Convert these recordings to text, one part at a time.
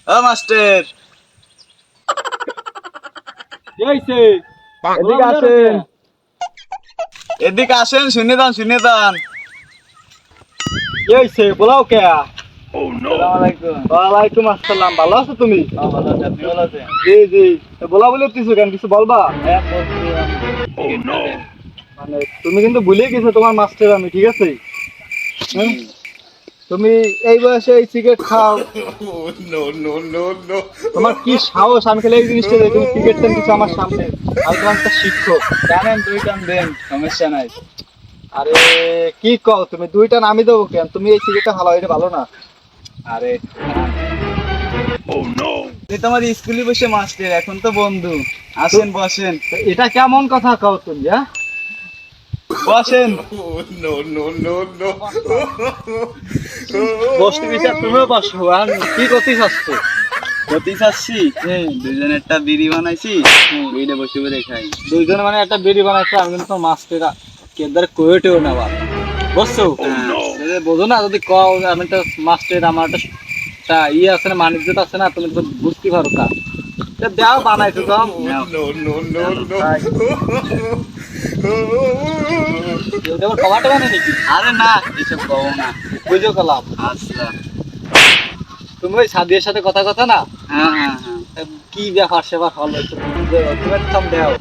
ও master, কি হইছে? এদিকে আসেন, এদিকে আসেন, শুনে দান। কি হইছে? বলাও কে? আসসালামু আলাইকুম। ওয়ালাইকুম আসসালাম। ভালো আছো তুমি? ভালো আছি, আপনি ভালো আছেন? জি জি। তো বলা বলে কিছু কেন, কিছু বলবা? হ্যাঁ বলছি, মানে তুমি কিন্তু ভুলে গেছো তোমার মাস্টার আমি, ঠিক আছে? হ্যাঁ? তুমি এই বয়সে এই সিগারেট খাও, তোমার কি সাহস? আমি খেলে এই জিনিসটা যে তুমি সিগারেট টানতেছো আমার সামনে, আমি তোমার একটা শিক্ষক। জানেন 2 টান দেন, সমস্যা নাই। আরে কি কও তুমি? দুইটা নামি দেবো কেন? তুমি এই সিগারেটটা হালাও, এটা ভালো না। আরে আপনি তো আমার স্কুলে বসে মাস্টার, এখন তো বন্ধু। আসেন বসেন, তো এটা কেমন কথা কও তুমি? হ্যাঁ, বসেন। বসতে বিচার তুমিও বসো। আর কি করতে চাচ্ছ? গতি চাচ্ছি, দুজনে একটা বিড়ি বানাইছি, বিড়িটা বসে বসে খাই। দুইজনে মানে একটা বেরি বানাইছে, আমি কিন্তু তোমার মাস্টার কেদার কোয়েটেও না বা বুঝছো? যদি বোঝো না, যদি কও আমি তো মাস্টার, আমার একটা ইয়ে আছে না, মানিজ্যত আছে না, তুমি তো বুঝতে পারো তা। তা দাও বানাইছো তো। কমাতে বানাই নাকি? আরে না, এসব কব না। বুঝো কলাম। আচ্ছা, তুমি ওই সাদিয়ার সাথে কথা কথা না, হ্যাঁ। কি ব্যাপার সেবার হলো একটু তুমি একটু থাম দাও।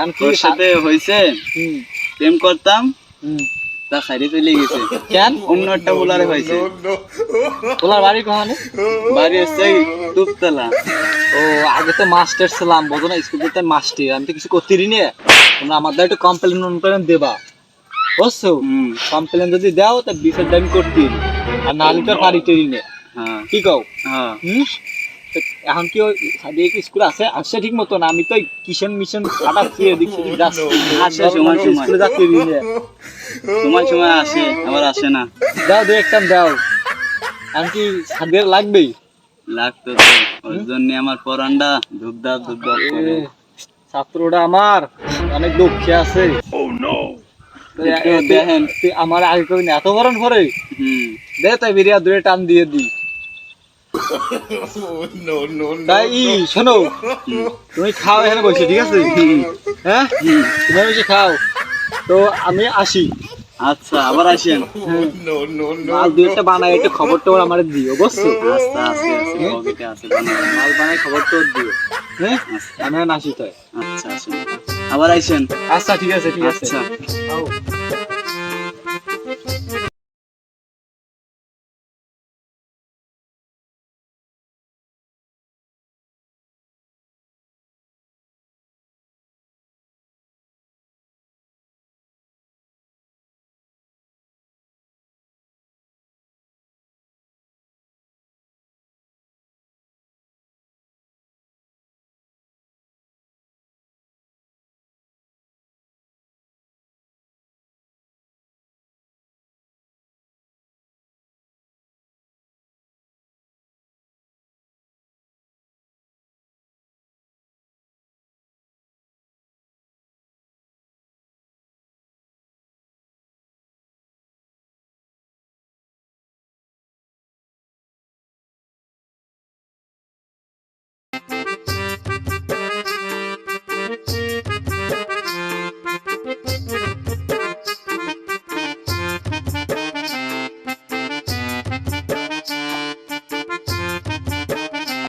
আমি কি ওর সাথে হয়েছে, হুম প্রেম করতাম, হুম তার সাইডে চলে গেছে। কেন? অন্য একটা বোলারে হয়েছে। তোমার বাড়ি কোথায়? বাড়ি হচ্ছে দুপতলা। ও, আগে তো মাস্টার ছিলাম, বোঝো না, স্কুল করতে মাস্টার, আমি তো কিছু করতে নি। তোমরা আমার দ্বারা একটু কমপ্লেন দেবা, বুঝছো? হুম, কমপ্লেন যদি দাও তা বিচার দামি করতে আর নাহলে তো পারিতে নে। হ্যাঁ কি কও? হ্যাঁ। হুম। তো এখন কি সাদিয়া কি স্কুল আসছে ঠিক মতো না? আমি তো কিষণ মিশন কাটাচ্ছি, এদিক সেদিক যাচ্ছি, আসে সময় সময়। স্কুলে যাচ্ছি নে। সময় আসে, আবার আসে না। দাও দু একটা দাও, এখন কি সাদিয়ার লাগবেই? লাগতো তো, ওর জন্য আমার পরানটা ধুপধাপ করে। ছাত্রটা আমার অনেক দুঃখে আছে। তো একটু দেখেন। তুই আমার আগে কবি না এত বরণ করে হুম। দে, তাই বিরিয়া দূরে টান দিয়ে দি। তাই শোনো, তুমি খাও এখানে বসে, ঠিক আছে? হ্যাঁ, তুমি বসে খাও। তো আমি আসি। আচ্ছা, আবার আসেন। মাল দু একটা বানাই, একটু খবর টবর আমার দিও, বুঝছো? আচ্ছা, আছে পকেটে আছে, বানাবো। মাল বানাই খবর টবর দিও। হ্যাঁ, আমি এখন আসি তাই। আচ্ছা, আসেন, আবার আইসেন। আচ্ছা ঠিক আছে, ঠিক আছে। আচ্ছা। আও।